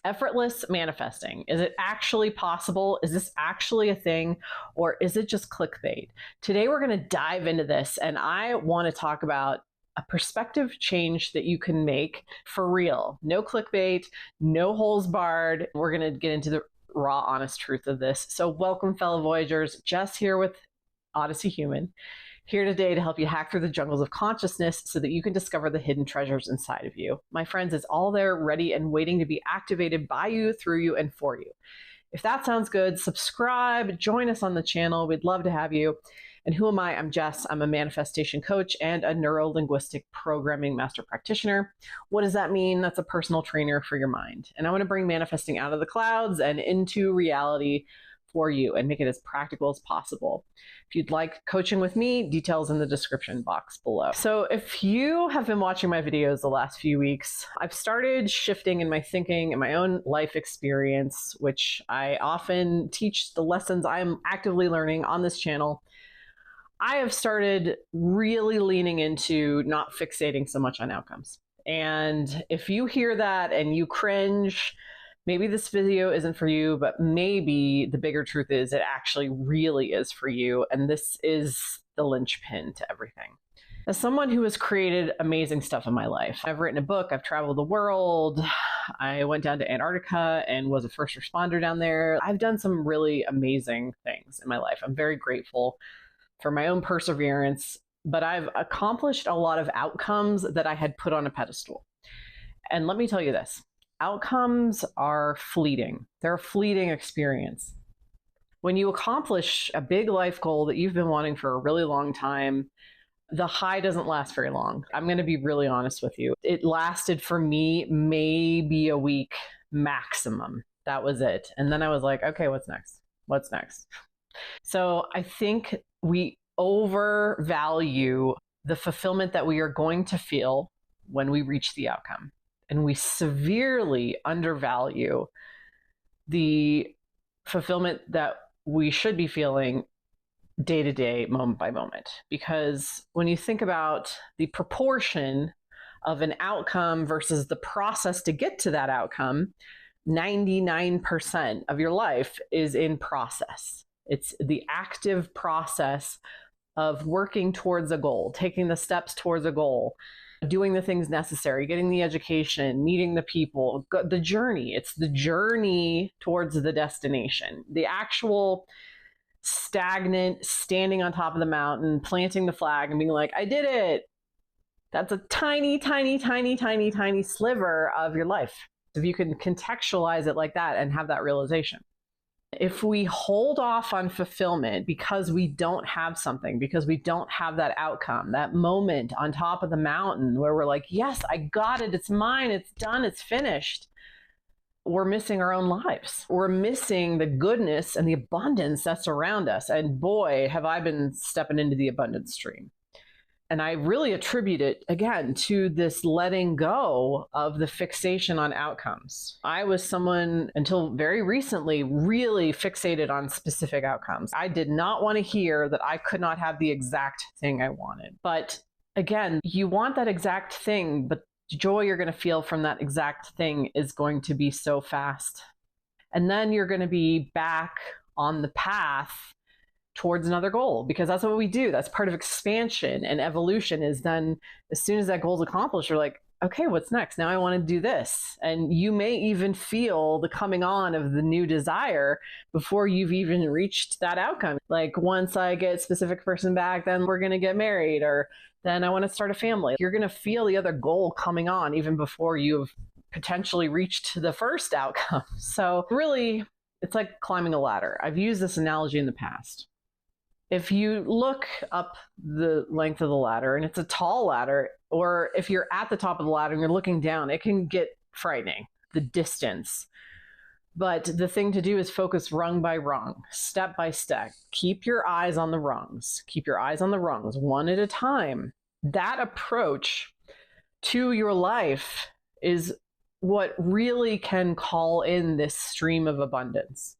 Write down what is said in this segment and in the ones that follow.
Effortless manifesting. Is it actually possible? Is this actually a thing? Or is it just clickbait? Today, we're going to dive into this, and I want to talk about a perspective change that you can make for real. No clickbait, no holes barred. We're going to get into the raw, honest truth of this. So welcome, fellow Voyagers. Jess here with Odyssey Human. Here today to help you hack through the jungles of consciousness so that you can discover the hidden treasures inside of you. My friends, it's all there, ready and waiting to be activated by you, through you, and for you. If that sounds good, subscribe, join us on the channel. We'd love to have you. And who am I? I'm Jess. I'm a manifestation coach and a neuro-linguistic programming master practitioner. What does that mean? That's a personal trainer for your mind. And I want to bring manifesting out of the clouds and into reality for you and make it as practical as possible. If you'd like coaching with me, details in the description box below. So if you have been watching my videos the last few weeks, I've started shifting in my thinking and my own life experience, which I often teach the lessons I'm actively learning on this channel. I have started really leaning into not fixating so much on outcomes. And if you hear that and you cringe, maybe this video isn't for you, but maybe the bigger truth is it actually really is for you. And this is the linchpin to everything. As someone who has created amazing stuff in my life, I've written a book, I've traveled the world, I went down to Antarctica and was a first responder down there. I've done some really amazing things in my life. I'm very grateful for my own perseverance, but I've accomplished a lot of outcomes that I had put on a pedestal. And let me tell you this. Outcomes are fleeting. They're a fleeting experience. When you accomplish a big life goal that you've been wanting for a really long time, the high doesn't last very long. I'm going to be really honest with you. It lasted for me maybe a week maximum. That was it. And then I was like, okay, what's next? What's next? So I think we overvalue the fulfillment that we are going to feel when we reach the outcome. And we severely undervalue the fulfillment that we should be feeling day to day, moment by moment. Because when you think about the proportion of an outcome versus the process to get to that outcome, 99% of your life is in process. It's the active process of working towards a goal, taking the steps towards a goal, doing the things necessary, getting the education, meeting the people, the journey. It's the journey towards the destination. The actual stagnant, standing on top of the mountain, planting the flag and being like, I did it. That's a tiny, tiny, tiny, tiny, tiny sliver of your life. If you can contextualize it like that and have that realization. If we hold off on fulfillment because we don't have something, because we don't have that outcome, that moment on top of the mountain where we're like, yes, I got it. It's mine. It's done. It's finished. We're missing our own lives. We're missing the goodness and the abundance that's around us. And boy, have I been stepping into the abundance stream. And I really attribute it, again, to this letting go of the fixation on outcomes. I was someone, until very recently, really fixated on specific outcomes. I did not want to hear that I could not have the exact thing I wanted. But again, you want that exact thing, but the joy you're going to feel from that exact thing is going to be so fast. And then you're going to be back on the path towards another goal, because that's what we do. That's part of expansion and evolution, is then as soon as that goal is accomplished, you're like, okay, what's next? Now I want to do this. And you may even feel the coming on of the new desire before you've even reached that outcome. Like, once I get a specific person back, then we're going to get married, or then I want to start a family. You're going to feel the other goal coming on even before you've potentially reached the first outcome. So really, it's like climbing a ladder. I've used this analogy in the past. If you look up the length of the ladder and it's a tall ladder, or if you're at the top of the ladder and you're looking down, it can get frightening, the distance. But the thing to do is focus rung by rung, step by step. Keep your eyes on the rungs. Keep your eyes on the rungs, one at a time. That approach to your life is what really can call in this stream of abundance.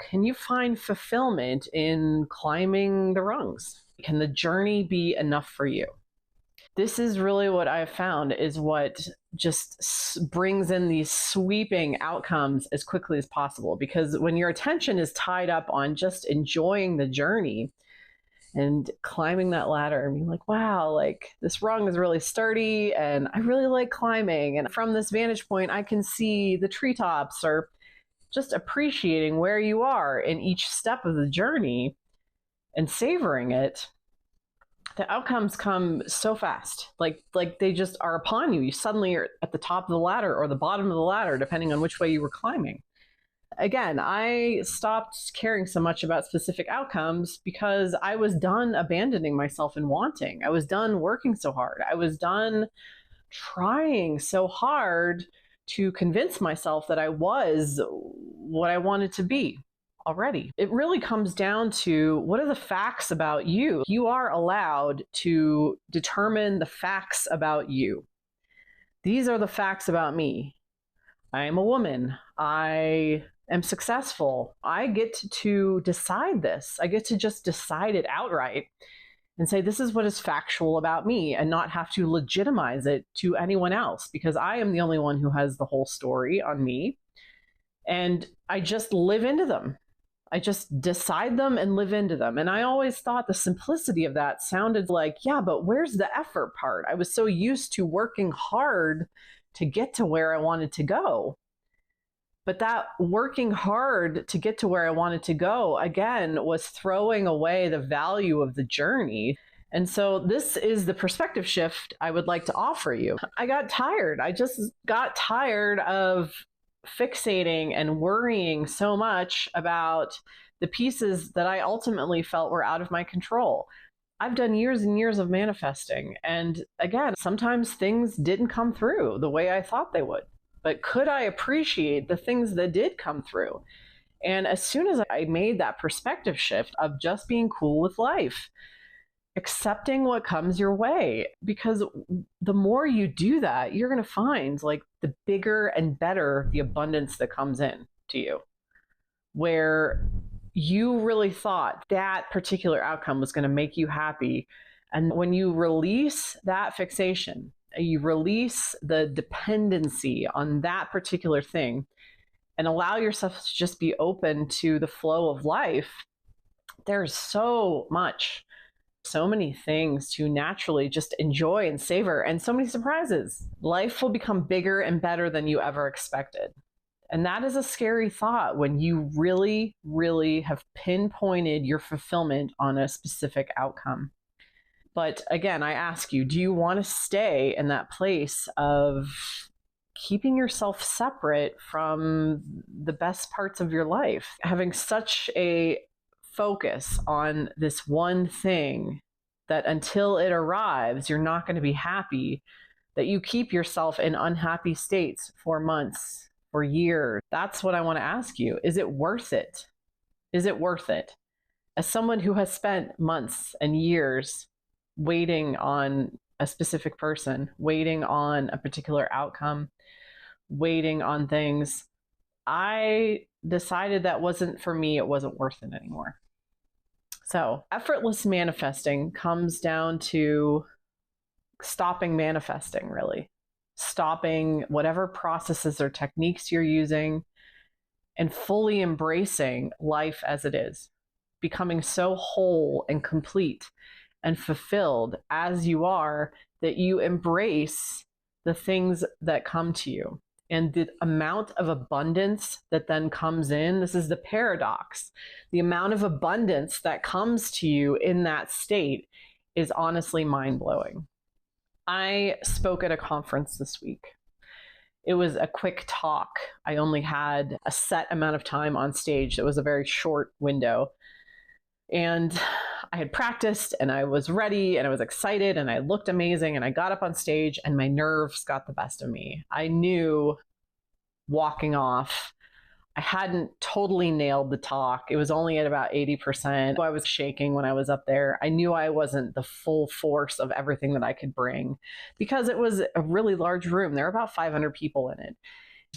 Can you find fulfillment in climbing the rungs? Can the journey be enough for you? This is really what I've found is what just brings in these sweeping outcomes as quickly as possible. Because when your attention is tied up on just enjoying the journey and climbing that ladder and being like, wow, like this rung is really sturdy and I really like climbing. And from this vantage point, I can see the treetops, or just appreciating where you are in each step of the journey and savoring it. The outcomes come so fast, like they just are upon you. You suddenly are at the top of the ladder or the bottom of the ladder, depending on which way you were climbing. Again, I stopped caring so much about specific outcomes because I was done abandoning myself and wanting. I was done working so hard. I was done trying so hard to convince myself that I was what I wanted to be already. It really comes down to, what are the facts about you? You are allowed to determine the facts about you. These are the facts about me. I am a woman. I am successful. I get to decide this. I get to just decide it outright and say, this is what is factual about me, and not have to legitimize it to anyone else, because I am the only one who has the whole story on me. And I just live into them. I just decide them and live into them. And I always thought the simplicity of that sounded like, yeah, but where's the effort part? I was so used to working hard to get to where I wanted to go. But that working hard to get to where I wanted to go, again, was throwing away the value of the journey. And so this is the perspective shift I would like to offer you. I got tired. I just got tired of fixating and worrying so much about the pieces that I ultimately felt were out of my control. I've done years and years of manifesting. And again, sometimes things didn't come through the way I thought they would. But could I appreciate the things that did come through? And as soon as I made that perspective shift of just being cool with life, accepting what comes your way, because the more you do that, you're going to find like the bigger and better the abundance that comes in to you, where you really thought that particular outcome was going to make you happy. And when you release that fixation, you release the dependency on that particular thing and allow yourself to just be open to the flow of life, there's so much, so many things to naturally just enjoy and savor, and so many surprises. Life will become bigger and better than you ever expected. And that is a scary thought when you really, really have pinpointed your fulfillment on a specific outcome. But again, I ask you, do you want to stay in that place of keeping yourself separate from the best parts of your life? Having such a focus on this one thing that until it arrives, you're not going to be happy, that you keep yourself in unhappy states for months, for years. That's what I want to ask you. Is it worth it? Is it worth it? As someone who has spent months and years waiting on a specific person, waiting on a particular outcome, waiting on things, I decided that wasn't for me. It wasn't worth it anymore. So effortless manifesting comes down to stopping manifesting, really. Stopping whatever processes or techniques you're using and fully embracing life as it is. Becoming so whole and complete and fulfilled as you are that you embrace the things that come to you. And the amount of abundance that then comes in, this is the paradox. The amount of abundance that comes to you in that state is honestly mind-blowing. I spoke at a conference this week. It was a quick talk. I only had a set amount of time on stage. It was a very short window. And I had practiced and I was ready and I was excited and I looked amazing, and I got up on stage and my nerves got the best of me. I knew walking off, I hadn't totally nailed the talk. It was only at about 80%. I was shaking when I was up there. I knew I wasn't the full force of everything that I could bring because it was a really large room. There were about 500 people in it.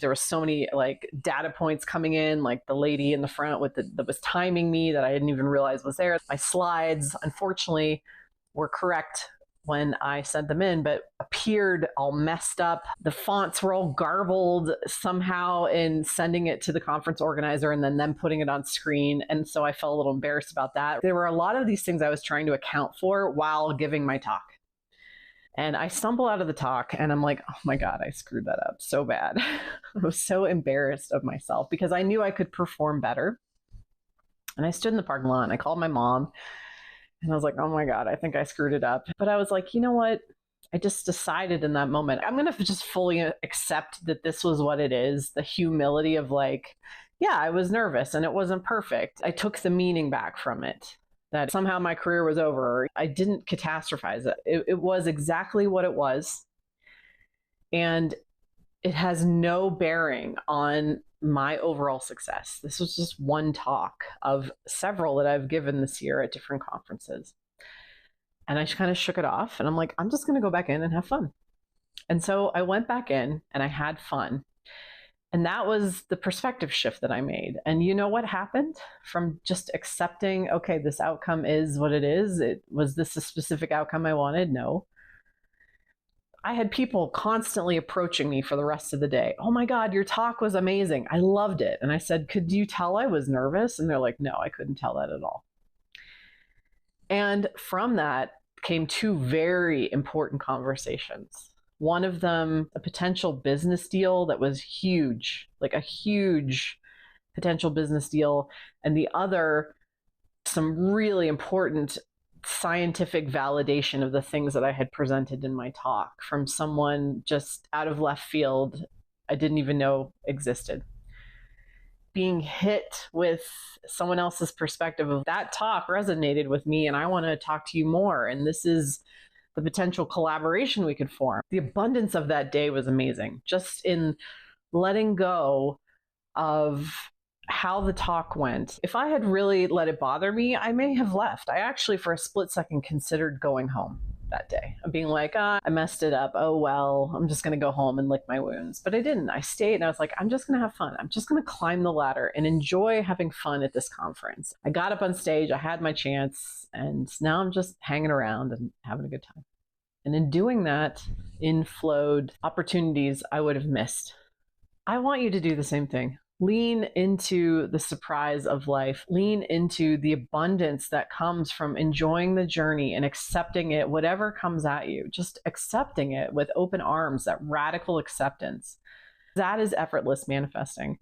There were so many like data points coming in, like the lady in the front that was timing me that I didn't even realize was there. My slides, unfortunately, were correct when I sent them in, but appeared all messed up. The fonts were all garbled somehow in sending it to the conference organizer and then them putting it on screen. And so I felt a little embarrassed about that. There were a lot of these things I was trying to account for while giving my talk. And I stumble out of the talk and I'm like, oh my God, I screwed that up so bad. I was so embarrassed of myself because I knew I could perform better. And I stood in the parking lot and I called my mom. And I was like, oh my God, I think I screwed it up. But I was like, you know what? I just decided in that moment, I'm going to just fully accept that this was what it is. The humility of like, yeah, I was nervous and it wasn't perfect. I took the meaning back from it, that somehow my career was over. I didn't catastrophize it. It was exactly what it was. And it has no bearing on my overall success. This was just one talk of several that I've given this year at different conferences. And I just kind of shook it off and I'm like, I'm just going to go back in and have fun. And so I went back in and I had fun. And that was the perspective shift that I made. And you know what happened from just accepting, okay, this outcome is what it is. Was this a specific outcome I wanted? No. I had people constantly approaching me for the rest of the day. Oh my God, your talk was amazing. I loved it. And I said, could you tell I was nervous? And they're like, no, I couldn't tell that at all. And from that came two very important conversations. One of them, a potential business deal that was huge, like a huge potential business deal. And the other, some really important scientific validation of the things that I had presented in my talk from someone just out of left field I didn't even know existed. Being hit with someone else's perspective of that talk resonated with me and I want to talk to you more. And this is the potential collaboration we could form. The abundance of that day was amazing. Just in letting go of how the talk went. If I had really let it bother me, I may have left. I actually, for a split second, considered going home that day. Being like, I messed it up. Oh, well, I'm just going to go home and lick my wounds. But I didn't. I stayed and I was like, I'm just going to have fun. I'm just going to climb the ladder and enjoy having fun at this conference. I got up on stage. I had my chance. And now I'm just hanging around and having a good time. And in doing that, inflowed opportunities I would have missed. I want you to do the same thing. Lean into the surprise of life. Lean into the abundance that comes from enjoying the journey and accepting it, whatever comes at you, just accepting it with open arms, that radical acceptance. That is effortless manifesting.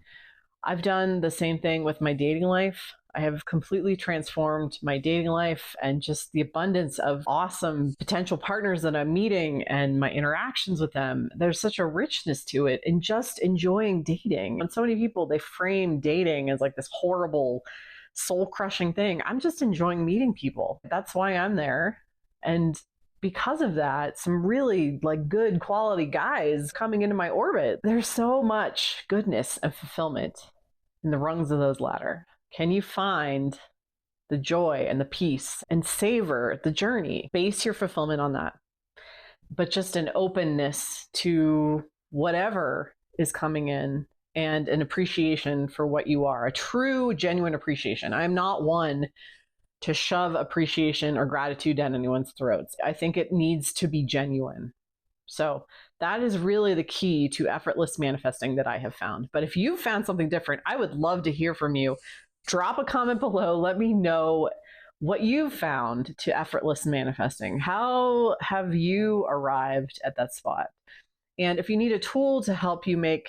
I've done the same thing with my dating life. I have completely transformed my dating life and just the abundance of awesome potential partners that I'm meeting and my interactions with them. There's such a richness to it and just enjoying dating. And so many people, they frame dating as like this horrible, soul-crushing thing. I'm just enjoying meeting people. That's why I'm there. And because of that, some really like good quality guys coming into my orbit. There's so much goodness and fulfillment in the rungs of those ladder. Can you find the joy and the peace and savor the journey? Base your fulfillment on that. But just an openness to whatever is coming in and an appreciation for what you are, a true, genuine appreciation. I'm not one to shove appreciation or gratitude down anyone's throats. I think it needs to be genuine. So that is really the key to effortless manifesting that I have found. But if you've found something different, I would love to hear from you. Drop a comment below. Let me know what you've found to effortless manifesting. How have you arrived at that spot? And if you need a tool to help you make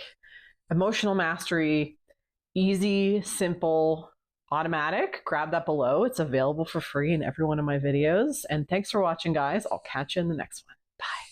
emotional mastery easy, simple, automatic, grab that below. It's available for free in every one of my videos. And thanks for watching, guys. I'll catch you in the next one. Bye.